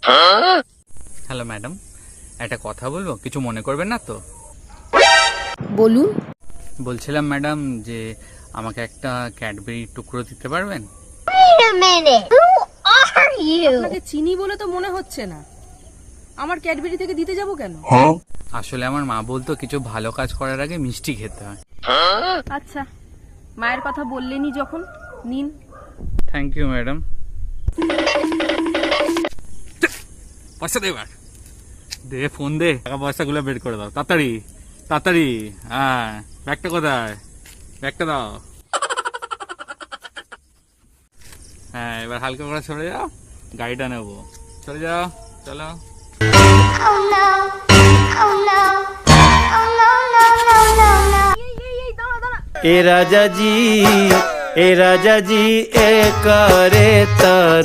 Hello madam, একটা কথা বলবো, কিছু মনে করবেন না তো? বলুন। বলছিলাম ম্যাডাম যে আমাকে একটা ক্যাডবেরি টুকরো দিতে পারবেন? আপনাকে চিনি বলে তো মনে হচ্ছে না। আমার ক্যাডবেরি থেকে দিতে যাব কেন? আসলে আমার মা বলতো কিছু ভালো কাজ করার আগে মিষ্টি খেতে হয়। আচ্ছা, মায়ের কথা বললেনই যখন, নিন। Thank you madam. পয়সা দে এবার, দে ফোন দে, টাকা পয়সাগুলো বের করে দাও তাড়াতাড়ি তাড়াতাড়ি। হ্যাঁ, ব্যাগটা কোথায়? ব্যাগটা দাও। হ্যাঁ, এবার হালকা করে সরে যাও, গাড়িটা নেবো। চলে যাও, চলো। ए राजा जी ए करे तर